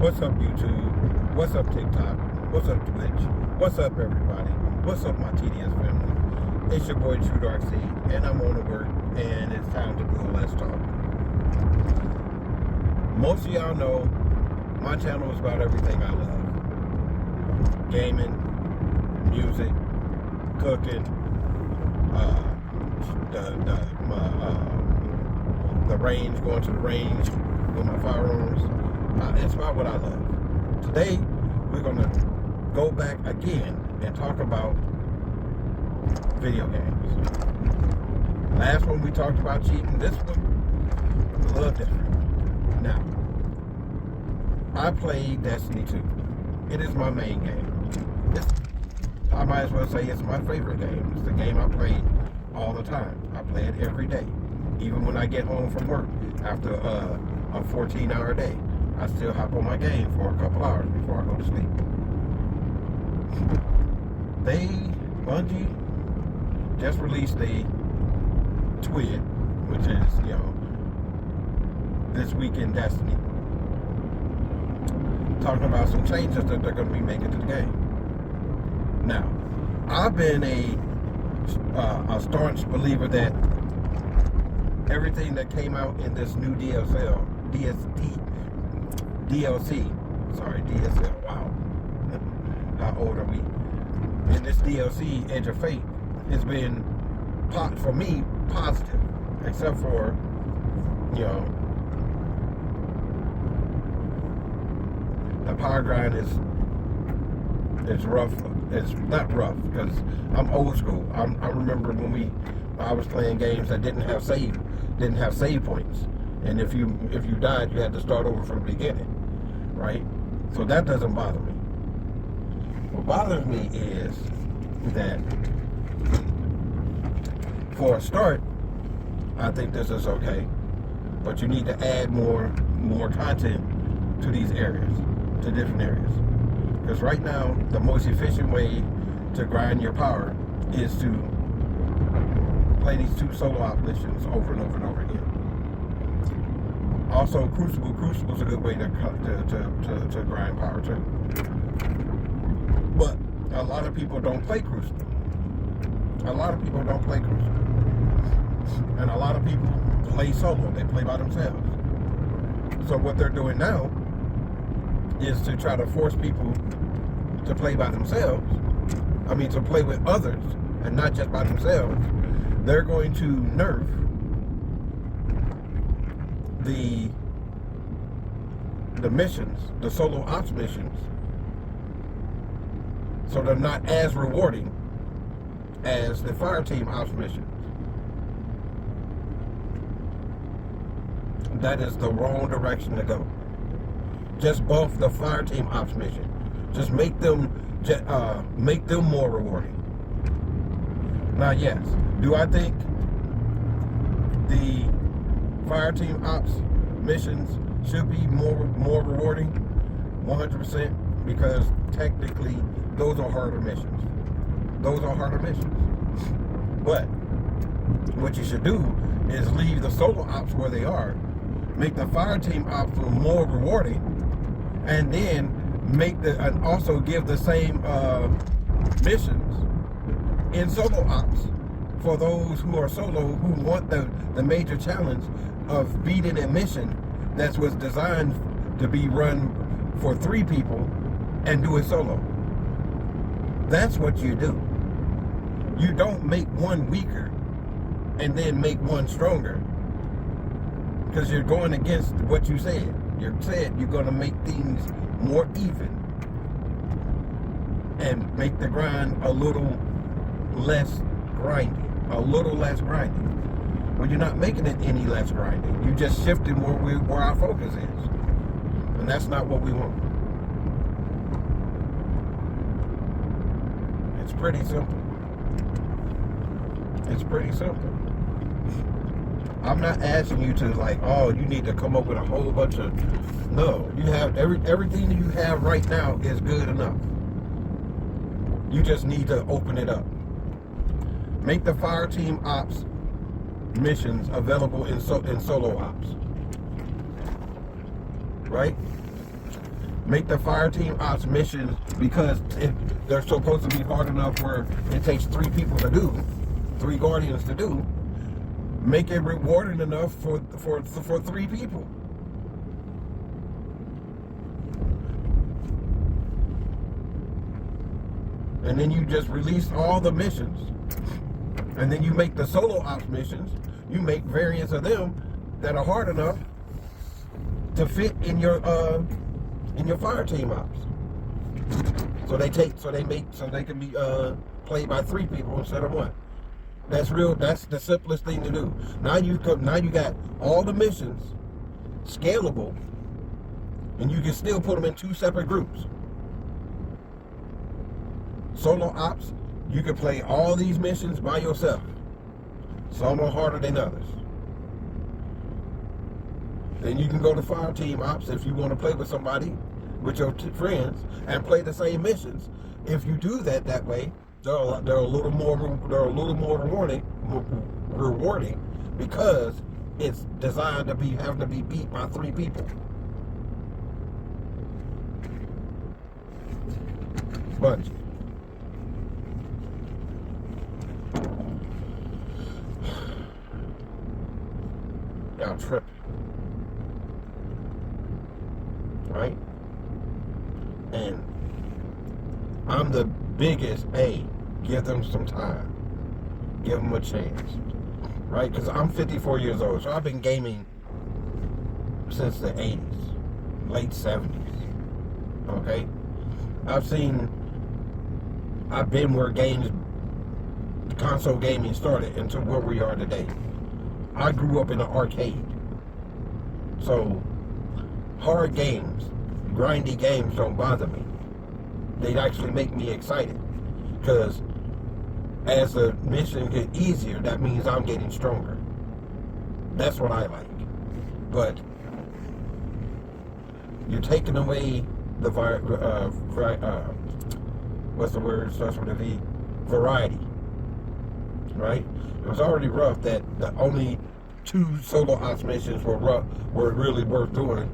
What's up, YouTube? What's up, TikTok? What's up, Twitch? What's up, everybody? What's up, my TDS family? It's your boy, Truedarkseed, and I'm on the work, and it's time to do a Let's Talk. Most of y'all know my channel is about everything I love. Gaming, music, cooking, the range, going to the range with my firearms. It's about what I love. Today, we're going to go back again and talk about video games. Last one we talked about cheating. This one, a little different. Now, I play Destiny 2. It is my main game. I might as well say it's my favorite game. It's the game I play all the time. I play it every day. Even when I get home from work after a 14-hour day, I still hop on my game for a couple hours before I go to sleep. Bungie just released a tweet, which is, this week in Destiny, talking about some changes that they're going to be making to the game. Now, I've been a staunch believer that everything that came out in this new DLC, wow, how old are we? In this DLC, Edge of Fate, has been, for me, positive, except for, the power grind is rough. It's not rough, because I'm old school. I remember when I was playing games that didn't have save points, and if you died, you had to start over from the beginning, right? So that doesn't bother me. What bothers me is that, for a start, I think this is okay, but you need to add more content to these areas, to different areas. Because right now, the most efficient way to grind your power is to play these 2 solo op missions over and over and over again. Also, Crucible's a good way to grind power too. But a lot of people don't play Crucible. And a lot of people play solo. They play by themselves. So what they're doing now is to try to force people to play by themselves. To play with others and not just by themselves. They're going to nerf the missions, the solo ops missions, so they're not as rewarding as the fire team ops missions. That is the wrong direction to go. Just buff the fire team ops mission. Just make them more rewarding. Now, yes, do I think the fire team ops missions should be more rewarding? 100%, because technically those are harder missions. But what you should do is leave the solo ops where they are, make the fire team ops more rewarding, and then and also give the same missions in solo ops for those who are solo, who want the major challenge of beating a mission that was designed to be run for 3 people and do it solo. That's what you do. You don't make one weaker and then make one stronger, because you're going against what you said. You said you're going to make things more even and make the grind a little less grinding. Well, you're not making it any less grinding. You're just shifting where our focus is. And that's not what we want. It's pretty simple. I'm not asking you to you need to come up with a whole bunch of, no, you have everything that you have right now is good enough. You just need to open it up. Make the fire team ops missions available in solo ops. Right? Make the fire team ops missions, because they're supposed to be hard enough where it takes 3 people to do, 3 guardians to do. Make it rewarding enough for 3 people. And then you just release all the missions, and then you make the solo ops missions. You make variants of them that are hard enough to fit in your fire team ops. So they can be played by 3 people instead of 1. That's the simplest thing to do. Now you got all the missions scalable, and you can still put them in 2 separate groups. Solo ops, you can play all these missions by yourself. Some are harder than others. Then you can go to fire team ops if you want to play with somebody, with your friends, and play the same missions. If you do that way, they're a little more rewarding, because it's designed to having to be beat by 3 people. Bungie. Y'all tripping, right? And I'm the biggest, give them some time. Give them a chance. Right? Because I'm 54 years old. So I've been gaming since the 80s. Late 70s. Okay? I've been where console gaming started into where we are today. I grew up in an arcade. So hard games, grindy games don't bother me. They actually make me excited, because as the mission gets easier, that means I'm getting stronger. That's what I like. But you're taking away the what's the word? Starts with a V. Variety. Right? It was already rough that the only 2 solo ops missions were really worth doing,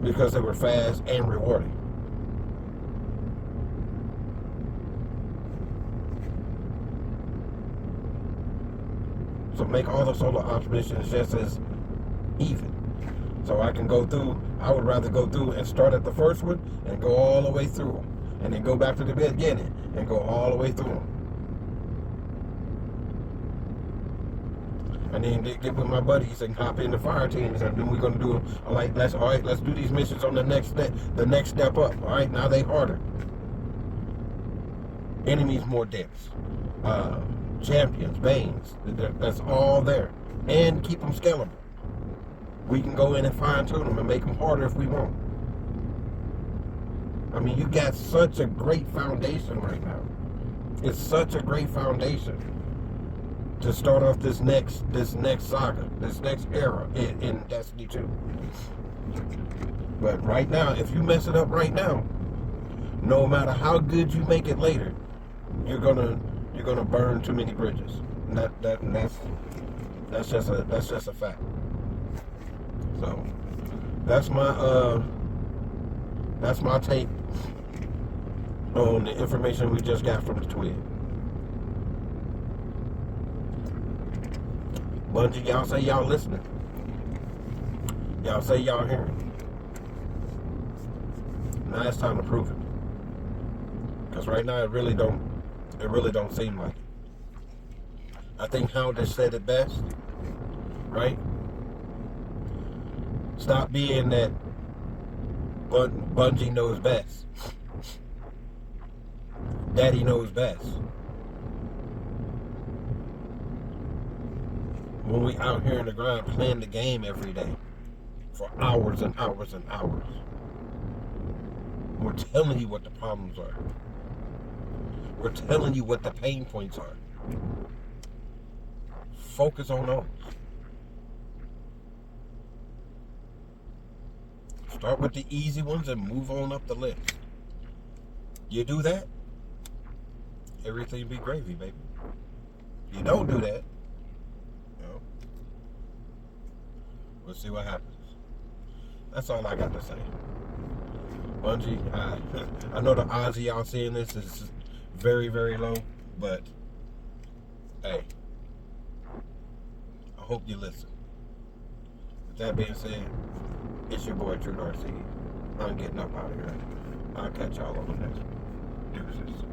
because they were fast and rewarding. So make all the solo ops missions just as even. So I would rather go through and start at the first one and go all the way through them. And then go back to the beginning and go all the way through them. And then get with my buddies and hop in the fire teams, and then we're gonna do let's do these missions on the next step up. All right, now they harder. Enemies more dense. Champions, Banes, that's all there. And keep them scalable. We can go in and fine tune them and make them harder if we want. I mean, you got such a great foundation right now. It's such a great foundation to start off this next saga, this next era in Destiny 2. But right now, if you mess it up right now, no matter how good you make it later, you're gonna burn too many bridges. And that's just a fact. So that's my take on the information we just got from the tweet. Bungie, y'all say y'all listening. Y'all say y'all hearing. Now it's time to prove it. Because right now it really don't seem like it. I think Hound has said it best, right? Stop being that Bungie knows best. Daddy knows best. When we out here in the ground playing the game every day for hours and hours and hours, we're telling you what the problems are. We're telling you what the pain points are. Focus on those. Start with the easy ones and move on up the list. You do that, everything be gravy, baby. You don't do that, we'll see what happens. That's all I got to say. Bungie, I know the odds of y'all seeing this is very, very low, but hey, I hope you listen. With that being said, it's your boy Truedarkseed. I'm getting up out of here. I'll catch y'all on the next one. Deuces.